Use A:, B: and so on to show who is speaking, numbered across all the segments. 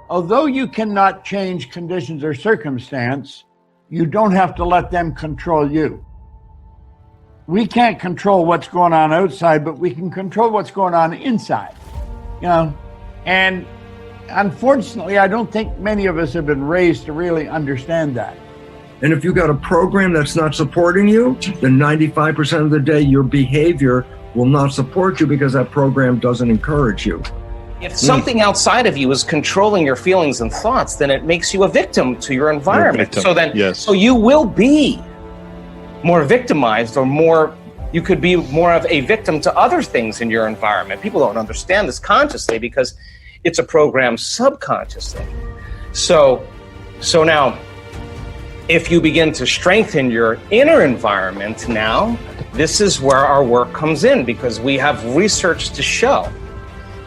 A: Although you cannot change conditions or circumstance, you don't have to let them control you. We can't control what's going on outside, but we can control what's going on inside, and unfortunately, I don't think many of us have been raised to really understand that.
B: And if you got a program that's not supporting you, then 95% of the day, your behavior will not support you because that program doesn't encourage you.
C: If something outside of you is controlling your feelings and thoughts, then it makes you a victim to your environment. So you will be more victimized, or you could be more of a victim to other things in your environment. People don't understand this consciously because it's a program subconsciously. So now, if you begin to strengthen your inner environment now, this is where our work comes in, because we have research to show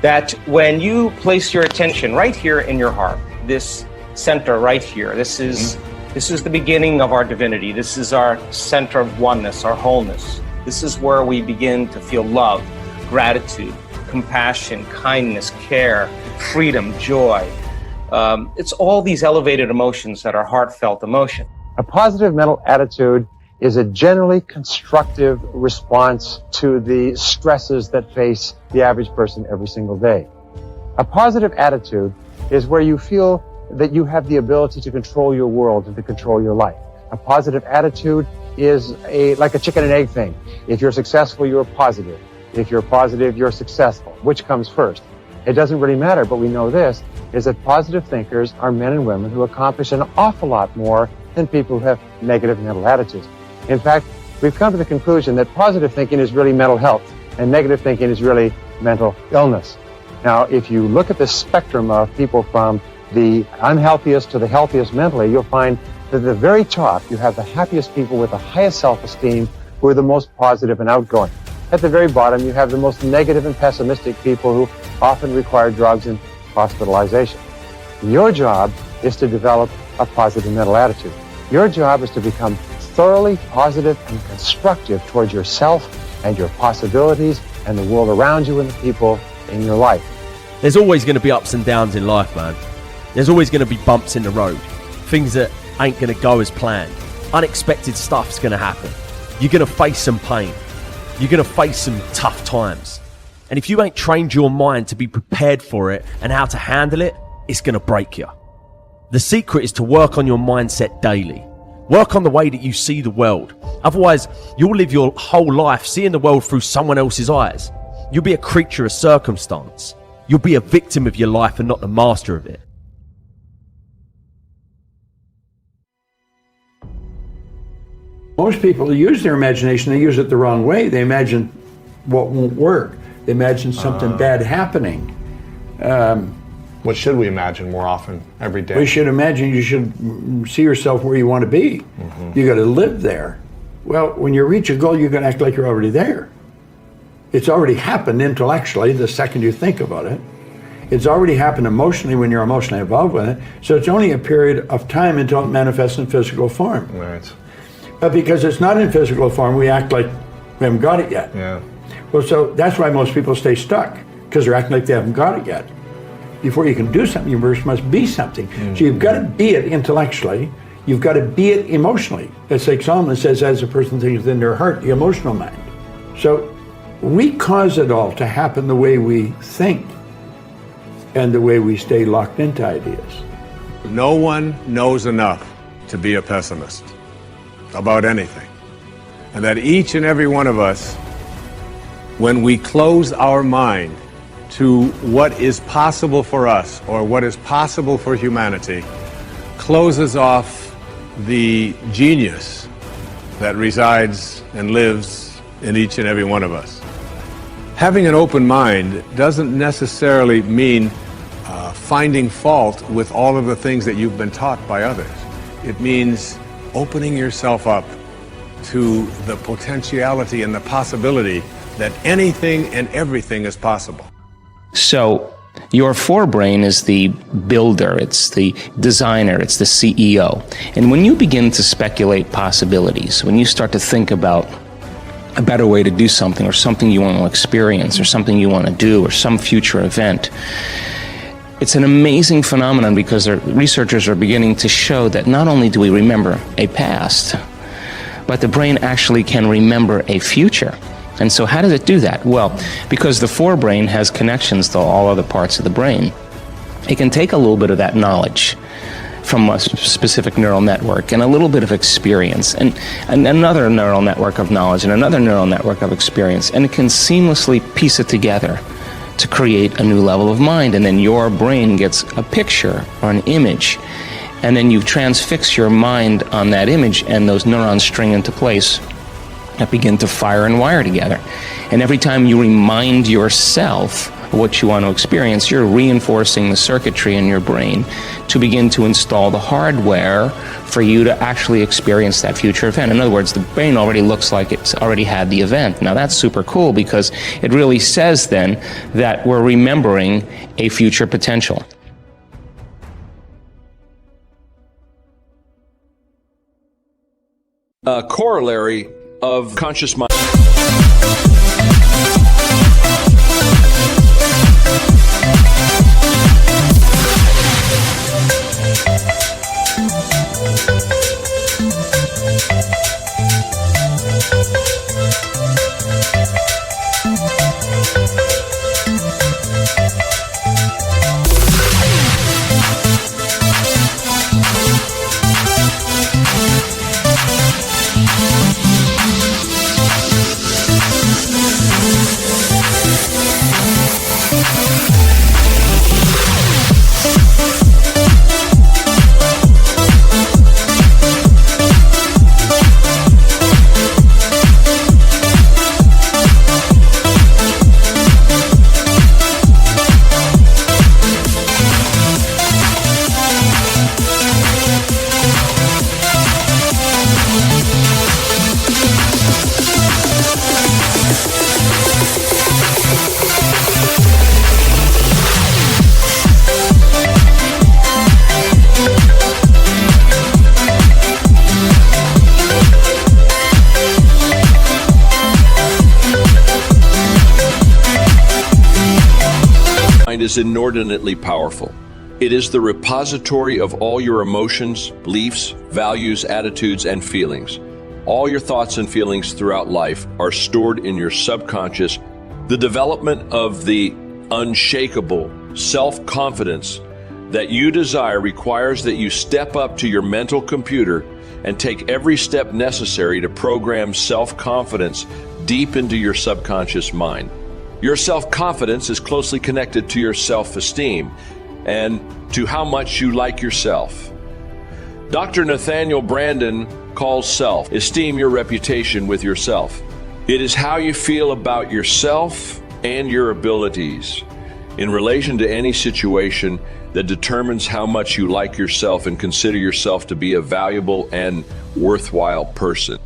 C: that when you place your attention right here in your heart, this center right here, this is the beginning of our divinity. This is our center of oneness, our wholeness. This is where we begin to feel love, gratitude, compassion, kindness, care, freedom, joy. It's all these elevated emotions that are heartfelt emotion.
D: A positive mental attitude is a generally constructive response to the stresses that face the average person every single day. A positive attitude is where you feel that you have the ability to control your world and to control your life. A positive attitude is like a chicken and egg thing. If you're successful, you're positive. If you're positive, you're successful. Which comes first? It doesn't really matter, but we know this, is that positive thinkers are men and women who accomplish an awful lot more than people who have negative mental attitudes. In fact, we've come to the conclusion that positive thinking is really mental health and negative thinking is really mental illness. Now, if you look at the spectrum of people from the unhealthiest to the healthiest mentally, you'll find that at the very top, you have the happiest people with the highest self-esteem who are the most positive and outgoing. At the very bottom, you have the most negative and pessimistic people who often require drugs and hospitalization. Your job is to develop a positive mental attitude. Your job is to become thoroughly positive and constructive towards yourself and your possibilities and the world around you and the people in your life.
E: There's always going to be ups and downs in life, man. There's always going to be bumps in the road. Things that ain't going to go as planned. Unexpected stuff's going to happen. You're going to face some pain. You're going to face some tough times. And if you ain't trained your mind to be prepared for it and how to handle it, it's going to break you. The secret is to work on your mindset daily. Work on the way that you see the world. Otherwise, you'll live your whole life seeing the world through someone else's eyes. You'll be a creature of circumstance. You'll be a victim of your life and not the master of it.
A: Most people use their imagination, they use it the wrong way. They imagine what won't work. They imagine something bad happening.
F: What should we imagine more often every day?
A: We should imagine you should see yourself where you want to be. Mm-hmm. You got to live there. Well, when you reach a goal, you're going to act like you're already there. It's already happened intellectually the second you think about it. It's already happened emotionally when you're emotionally involved with it. So it's only a period of time until it manifests in physical form.
F: Right.
A: But because it's not in physical form, we act like we haven't got it yet.
F: Yeah.
A: Well, so that's why most people stay stuck, because they're acting like they haven't got it yet. Before you can do something, you first must be something. Mm-hmm. So you've got to be it intellectually. You've got to be it emotionally. It's like Solomon says, as a person thinks within their heart, the emotional mind. So we cause it all to happen the way we think and the way we stay locked into ideas.
G: No one knows enough to be a pessimist about anything. And that each and every one of us, when we close our mind to what is possible for us or what is possible for humanity, closes off the genius that resides and lives in each and every one of us. Having an open mind doesn't necessarily mean finding fault with all of the things that you've been taught by others. It means opening yourself up to the potentiality and the possibility that anything and everything is possible.
C: So your forebrain is the builder, it's the designer, it's the CEO. And when you begin to speculate possibilities, when you start to think about a better way to do something or something you want to experience or something you want to do or some future event, It's an amazing phenomenon because the researchers are beginning to show that not only do we remember a past, but the brain actually can remember a future. And so how does it do that? Well, because the forebrain has connections to all other parts of the brain, it can take a little bit of that knowledge from a specific neural network and a little bit of experience and another neural network of knowledge and another neural network of experience, and it can seamlessly piece it together to create a new level of mind. And then your brain gets a picture or an image, and then you transfix your mind on that image, and those neurons string into place that begin to fire and wire together. And every time you remind yourself of what you want to experience, you're reinforcing the circuitry in your brain to begin to install the hardware for you to actually experience that future event. In other words, the brain already looks like it's already had the event. Now that's super cool because it really says then that we're remembering a future potential.
H: A corollary of conscious mind. Is inordinately powerful. It is the repository of all your emotions, beliefs, values, attitudes, and feelings. All your thoughts and feelings throughout life are stored in your subconscious. The development of the unshakable self-confidence that you desire requires that you step up to your mental computer and take every step necessary to program self-confidence deep into your subconscious mind. Your self-confidence is closely connected to your self-esteem and to how much you like yourself. Dr. Nathaniel Branden calls self-esteem your reputation with yourself. It is how you feel about yourself and your abilities in relation to any situation that determines how much you like yourself and consider yourself to be a valuable and worthwhile person.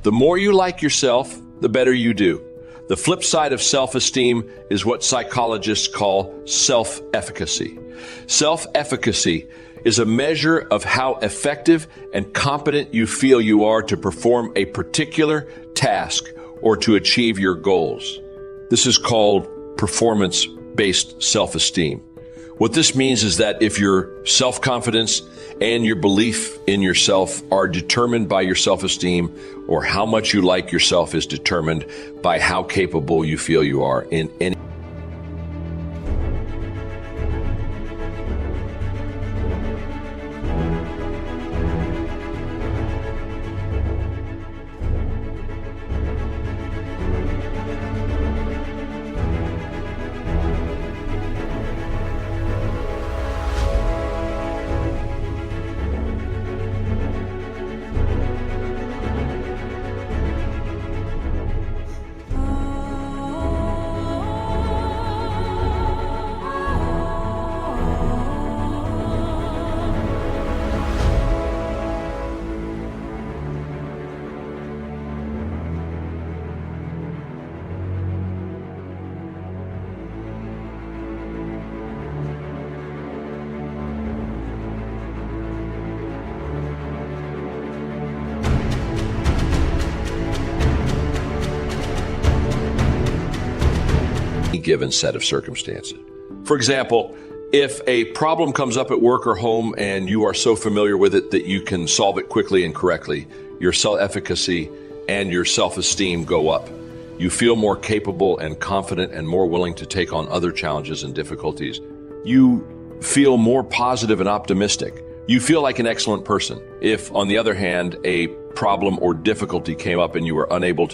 H: The more you like yourself, the better you do. The flip side of self-esteem is what psychologists call self-efficacy. Self-efficacy is a measure of how effective and competent you feel you are to perform a particular task or to achieve your goals. This is called performance-based self-esteem. What this means is that if your self-confidence and your belief in yourself are determined by your self-esteem, or how much you like yourself is determined by how capable you feel you are in any given set of circumstances. For example, If a problem comes up at work or home and you are so familiar with it that you can solve it quickly and correctly, your self-efficacy and your self-esteem go up. You feel more capable and confident and more willing to take on other challenges and difficulties. You feel more positive and optimistic. You feel like an excellent person. If, on the other hand, a problem or difficulty came up and you were unable to do